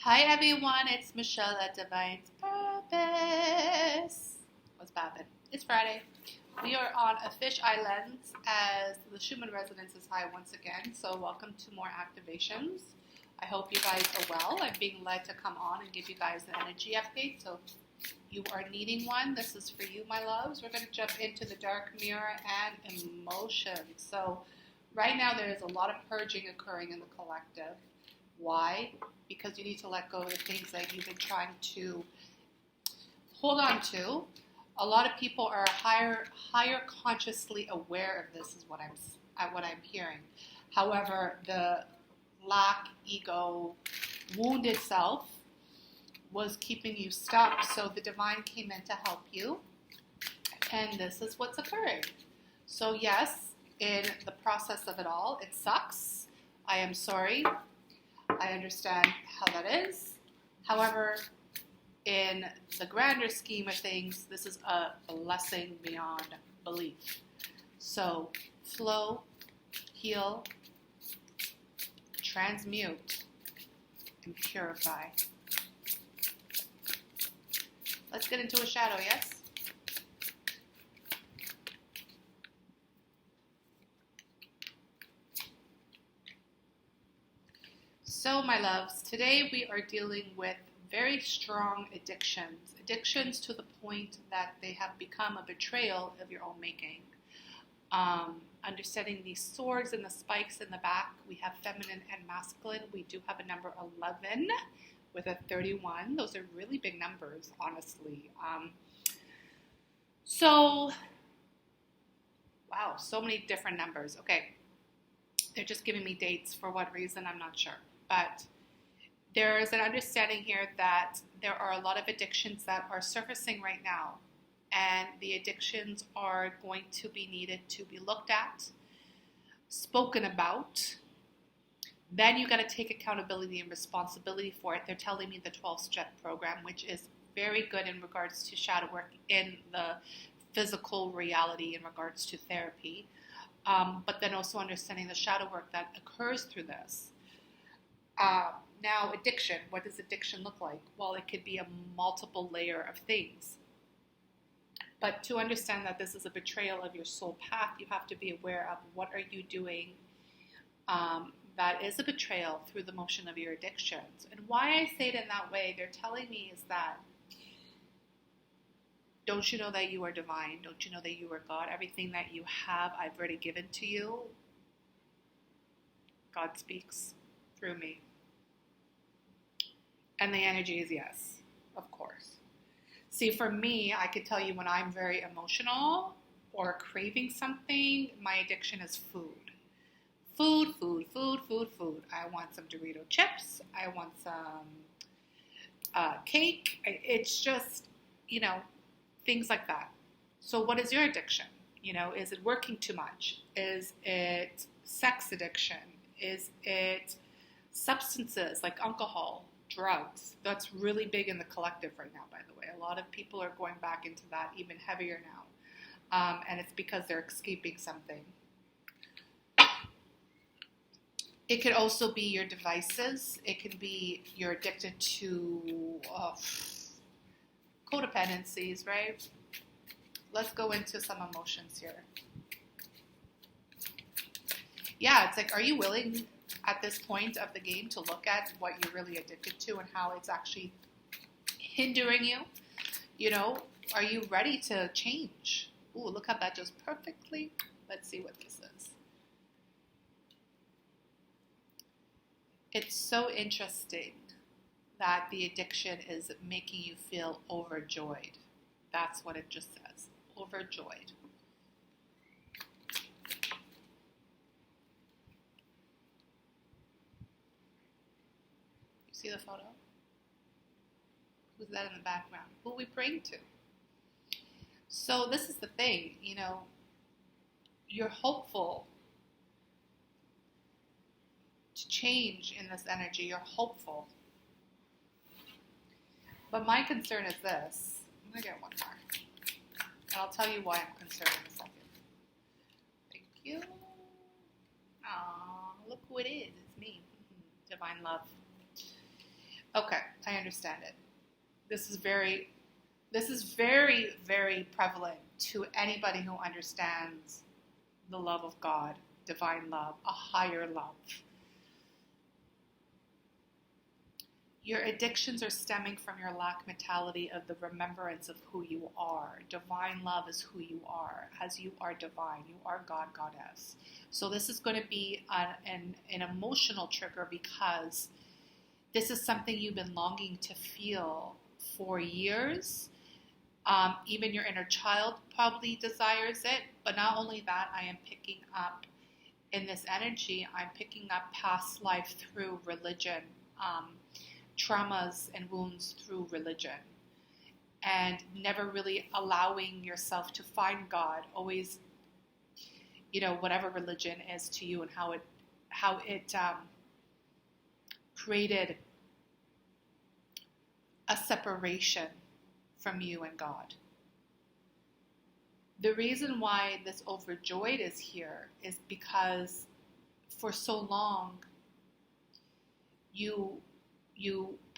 Hi everyone, it's Michelle at Divine's Purpose. What's poppin'? It's Friday. We are on a fish island as the Schumann resonance is high once again, so welcome to more activations. I hope you guys are well. I'm being led to come on and give you guys an energy update, so if you are needing one, this is for you, my loves. We're going to jump into the dark mirror and emotions. So right now there is a lot of purging occurring in the collective. Why? Because you need to let go of the things that you've been trying to hold on to. A lot of people are higher consciously aware of this, is what I'm hearing. However, the lack, ego, wounded self was keeping you stuck. So the divine came in to help you, and this is what's occurring. So yes, in the process of it all, it sucks. I am sorry. I understand how that is. However, in the grander scheme of things, this is a blessing beyond belief. So, flow, heal, transmute, and purify. Let's get into a shadow, yes? So, my loves, today we are dealing with very strong addictions to the point that they have become a betrayal of your own making. Understanding these swords and the spikes in the back, we have feminine and masculine. We do have a number 11 with a 31. Those are really big numbers, honestly. Wow, so many different numbers. Okay, they're just giving me dates for what reason, I'm not sure. But there is an understanding here that there are a lot of addictions that are surfacing right now. And the addictions are going to be needed to be looked at, spoken about. Then you got to take accountability and responsibility for it. They're telling me the 12-step program, which is very good in regards to shadow work in the physical reality in regards to therapy. But then also understanding the shadow work that occurs through this. Now, addiction. What does addiction look like? Well, it could be a multiple layer of things. But to understand that this is a betrayal of your soul path, you have to be aware of what are you doing that is a betrayal through the motion of your addictions. And why I say it in that way, they're telling me is that don't you know that you are divine? Don't you know that you are God? Everything that you have, I've already given to you. God speaks through me. And the energy is yes, of course. See, for me, I could tell you when I'm very emotional or craving something, my addiction is food. Food. I want some Dorito chips. I want some cake. It's just, things like that. So what is your addiction? Is it working too much? Is it sex addiction? Is it substances like alcohol, drugs? That's really big in the collective right now, by the way. A lot of people are going back into that even heavier now. And it's because they're escaping something. It could also be your devices. It can be you're addicted to codependencies, right? Let's go into some emotions here. Yeah, it's like, are you willing at this point of the game to look at what you're really addicted to and how it's actually hindering you? Are you ready to change? Ooh, look how that does perfectly. Let's see what this is. It's so interesting that the addiction is making you feel overjoyed. That's what it just says. Overjoyed. You see the photo? Who's that in the background? Who are we praying to? So this is the thing, you're hopeful to change in this energy. You're hopeful. But my concern is this. I'm going to get one more. And I'll tell you why I'm concerned in a second. Thank you. Aww, look who it is. It's me. Divine love. Okay, I understand it. This is very, very prevalent to anybody who understands the love of God, divine love, a higher love. Your addictions are stemming from your lack mentality of the remembrance of who you are. Divine love is who you are, as you are divine. You are God, Goddess. So this is going to be an emotional trigger because this is something you've been longing to feel for years. Even your inner child probably desires it. But not only that, I am picking up in this energy, I'm picking up past life through religion. Traumas and wounds through religion, and never really allowing yourself to find God. Always, whatever religion is to you and how it created a separation from you and God. The reason why this overjoyed is here is because for so long you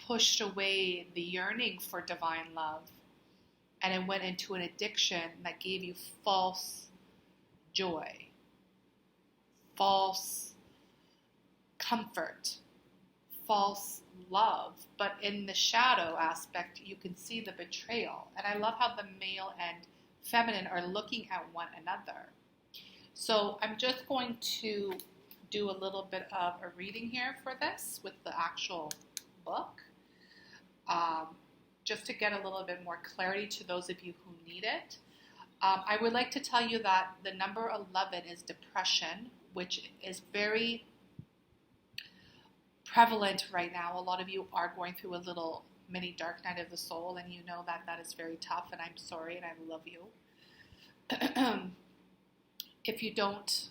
pushed away the yearning for divine love, and it went into an addiction that gave you false joy, false comfort, false love. But in the shadow aspect, you can see the betrayal. And I love how the male and feminine are looking at one another. So I'm just going to do a little bit of a reading here for this with the actual book, just to get a little bit more clarity to those of you who need it. I would like to tell you that the number 11 is depression, which is very prevalent right now. A lot of you are going through a little mini dark night of the soul, and you know that is very tough, and I'm sorry, and I love you. If you don't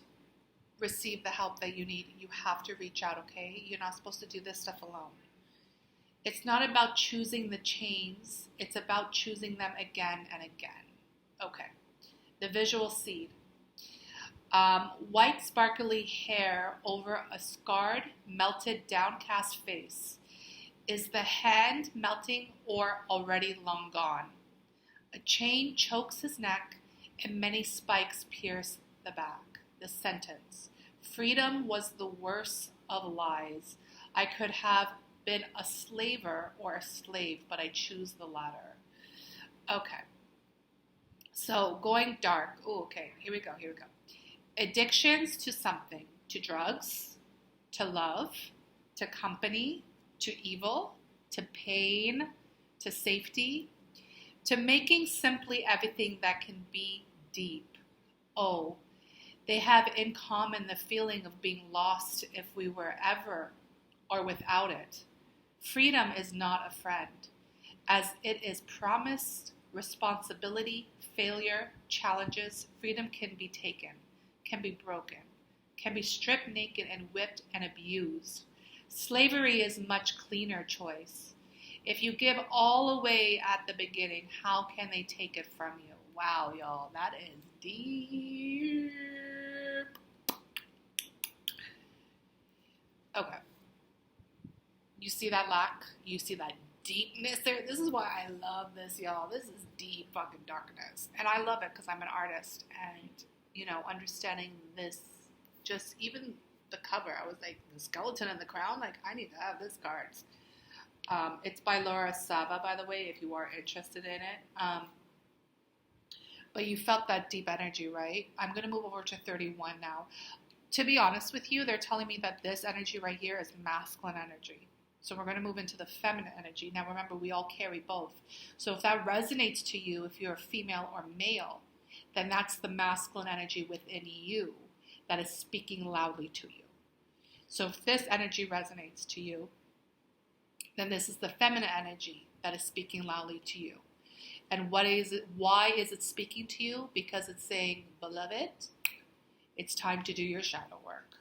receive the help that you need, you have to reach out, okay? You're not supposed to do this stuff alone. It's not about choosing the chains. It's about choosing them again and again. Okay. The visual seed. White sparkly hair over a scarred, melted, downcast face. Is the hand melting or already long gone? A chain chokes his neck and many spikes pierce the back. The sentence. Freedom was the worst of lies. I could have been a slaver or a slave, but I choose the latter. Okay. So going dark. Oh, okay. Here we go. Addictions to something. To drugs, to love, to company, to evil, to pain, to safety, to making simply everything that can be deep. Oh, they have in common the feeling of being lost if we were ever or without it. Freedom is not a friend, as it is promised, responsibility, failure, challenges. Freedom can be taken, can be broken, can be stripped naked and whipped and abused. Slavery is much cleaner choice. If you give all away at the beginning, how can they take it from you? Wow, y'all, that is deep. Okay. You see that lack? You see that deepness there? This is why I love this, y'all. This is deep fucking darkness. And I love it because I'm an artist. And, understanding this, just even the cover, I was like, the skeleton and the crown? Like, I need to have this card. It's by Laura Sava, by the way, if you are interested in it. But you felt that deep energy, right? I'm going to move over to 31 now. To be honest with you, they're telling me that this energy right here is masculine energy. So we're going to move into the feminine energy. Now remember, we all carry both. So if that resonates to you, if you're a female or male, then that's the masculine energy within you that is speaking loudly to you. So if this energy resonates to you, then this is the feminine energy that is speaking loudly to you. And what is it? Why is it speaking to you? Because it's saying, beloved, it's time to do your shadow work.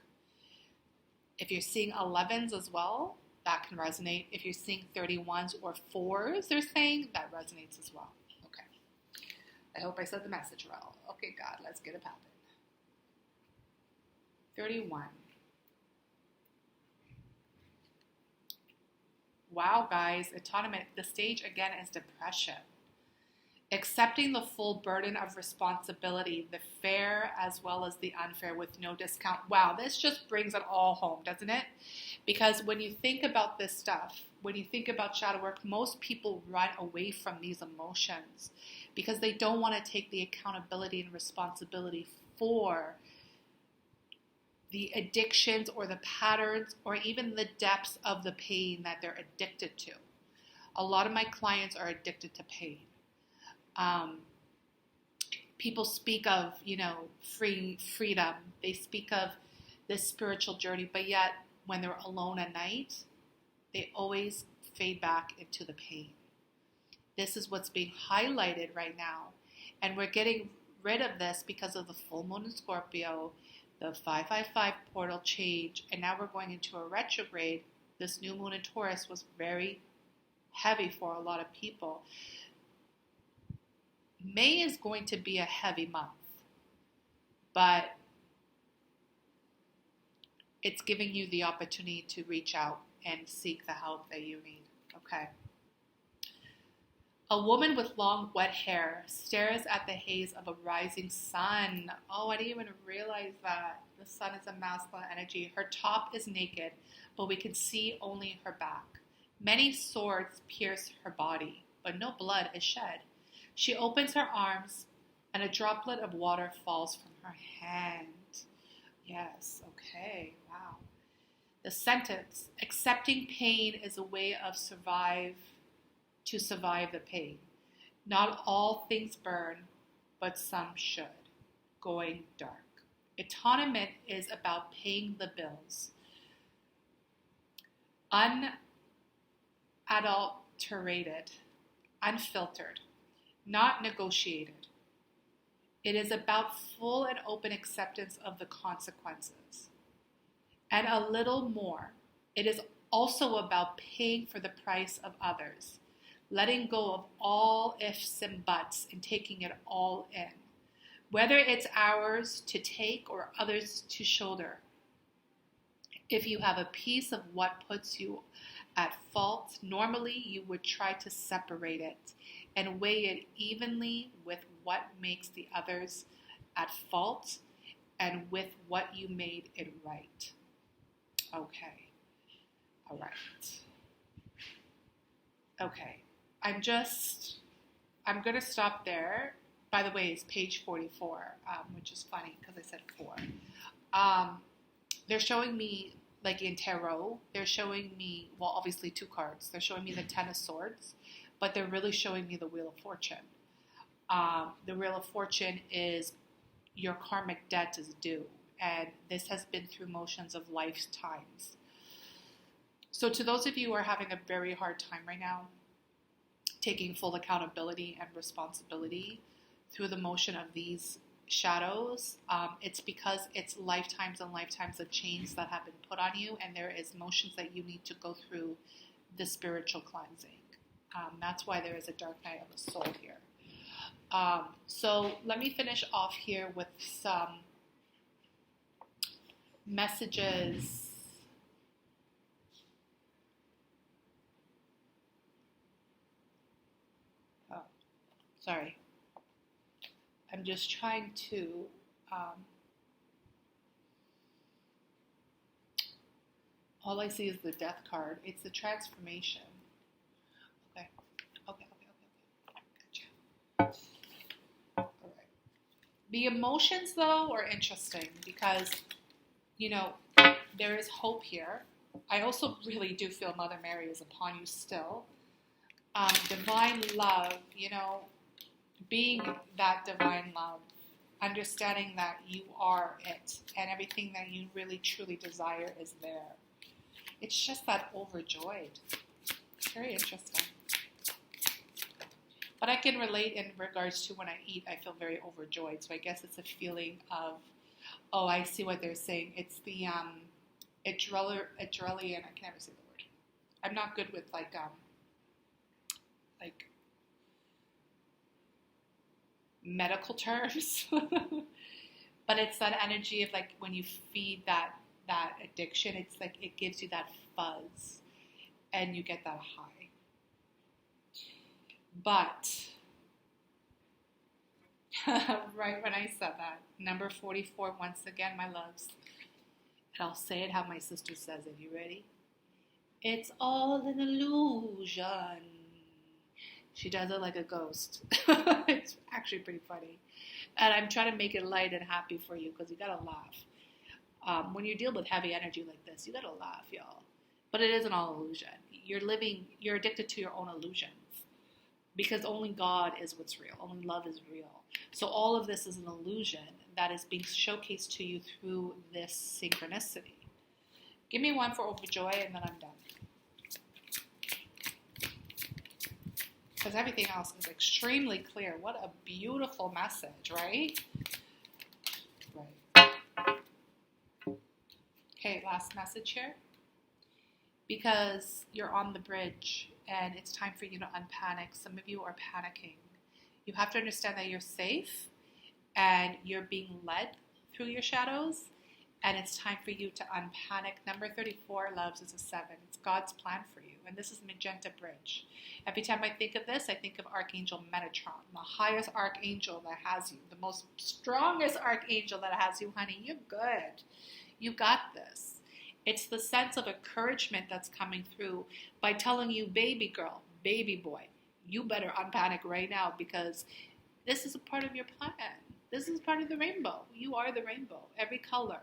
If you're seeing 11s as well, that can resonate. If you're seeing 31s or 4s, they're saying, that resonates as well. Okay. I hope I said the message well. Okay, God, let's get it poppin'. 31. Wow, guys, atonement. The stage again is depression. Accepting the full burden of responsibility, the fair as well as the unfair, with no discount. Wow, this just brings it all home, doesn't it? Because when you think about this stuff, when you think about shadow work, most people run away from these emotions because they don't want to take the accountability and responsibility for the addictions or the patterns or even the depths of the pain that they're addicted to. A lot of my clients are addicted to pain. People speak of, freedom. They speak of this spiritual journey, but yet when they're alone at night, they always fade back into the pain. This is what's being highlighted right now. And we're getting rid of this because of the full moon in Scorpio, the 555 portal change, and now we're going into a retrograde. This new moon in Taurus was very heavy for a lot of people. May is going to be a heavy month, but it's giving you the opportunity to reach out and seek the help that you need. Okay. A woman with long, wet hair stares at the haze of a rising sun. Oh, I didn't even realize that. The sun is a masculine energy. Her top is naked, but we can see only her back. Many swords pierce her body, but no blood is shed. She opens her arms, and a droplet of water falls from her hand. Yes, okay, wow. The sentence, accepting pain is a way of to survive the pain. Not all things burn, but some should. Going dark. Atonement is about paying the bills. Unadulterated, unfiltered, not negotiated. It is about full and open acceptance of the consequences. And a little more, it is also about paying for the price of others, letting go of all ifs and buts and taking it all in. Whether it's ours to take or others to shoulder. If you have a piece of what puts you at fault, normally you would try to separate it and weigh it evenly with what makes the others at fault and with what you made it right. Okay. All right. Okay. I'm going to stop there. By the way, it's page 44, which is funny because I said 4. They're showing me, like in tarot, they're showing me, well, obviously 2 cards. They're showing me the Ten of Swords, but they're really showing me the Wheel of Fortune. The Wheel of Fortune is your karmic debt is due, and this has been through motions of lifetimes. So to those of you who are having a very hard time right now, taking full accountability and responsibility through the motion of these shadows, it's because it's lifetimes and lifetimes of chains that have been put on you, and there is motions that you need to go through the spiritual cleansing. That's why there is a dark night of the soul here. So let me finish off here with some messages. Oh, sorry. I'm just trying to all I see is the death card. It's the transformation. Okay. Gotcha. All right. The emotions, though, are interesting because, there is hope here. I also really do feel Mother Mary is upon you still. Divine love, being that divine love, understanding that you are it, and everything that you really truly desire is there. It's just that overjoyed. It's very interesting. But I can relate in regards to when I eat, I feel very overjoyed. So I guess it's a feeling of, oh, I see what they're saying. It's the adrenaline. I can never say the word. I'm not good with like medical terms, but it's that energy of like when you feed that addiction, it's like it gives you that fuzz, and you get that high. But right when I said that, number 44, once again, my loves, and I'll say it how my sister says it. You ready? It's all an illusion. She does it like a ghost. It's actually pretty funny. And I'm trying to make it light and happy for you because you got to laugh. When you deal with heavy energy like this, you got to laugh, y'all. But it isn't all illusion. You're addicted to your own illusions because only God is what's real. Only love is real. So all of this is an illusion that is being showcased to you through this synchronicity. Give me one for overjoy and then I'm done. Because everything else is extremely clear. What a beautiful message, right? Right. Okay, last message here. Because you're on the bridge and it's time for you to unpanic. Some of you are panicking. You have to understand that you're safe and you're being led through your shadows. And it's time for you to unpanic. Number 34, loves, is a 7. It's God's plan for you. And this is Magenta Bridge. Every time I think of this, I think of Archangel Metatron, the highest archangel that has you, the most strongest archangel that has you, honey. You're good. You got this. It's the sense of encouragement that's coming through by telling you, baby girl, baby boy, you better unpanic right now because this is a part of your plan. This is part of the rainbow. You are the rainbow, every color.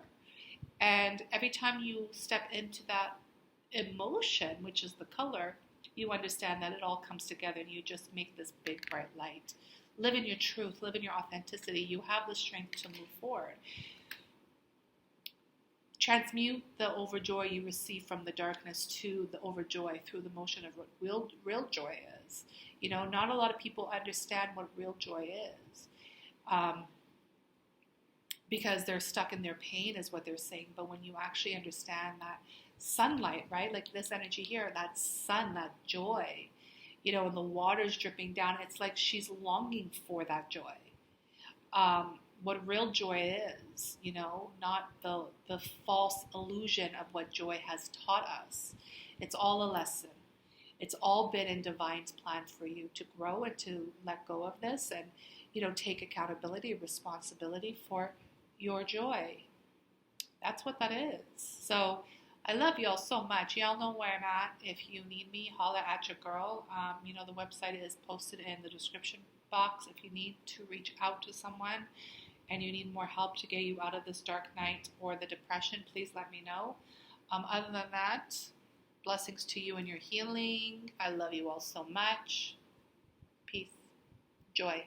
And every time you step into that emotion, which is the color, you understand that it all comes together and you just make this big bright light. Live in your truth, live in your authenticity. You have the strength to move forward. Transmute the overjoy you receive from the darkness to the overjoy through the motion of what real joy is. You know, not a lot of people understand what real joy is. Because they're stuck in their pain is what they're saying. But when you actually understand that sunlight, right? Like this energy here, that sun, that joy, you know, and the water's dripping down, it's like she's longing for that joy. What real joy is, you know, not the false illusion of what joy has taught us. It's all a lesson. It's all been in Divine's plan for you to grow and to let go of this and, you know, take accountability, responsibility for your joy. That's what that is. So I love y'all so much. Y'all know where I'm at. If you need me, holla at your girl. You know, the website is posted in the description box. If you need to reach out to someone and you need more help to get you out of this dark night or the depression, please let me know. Other than that, blessings to you in your healing. I love you all so much. Peace. Joy.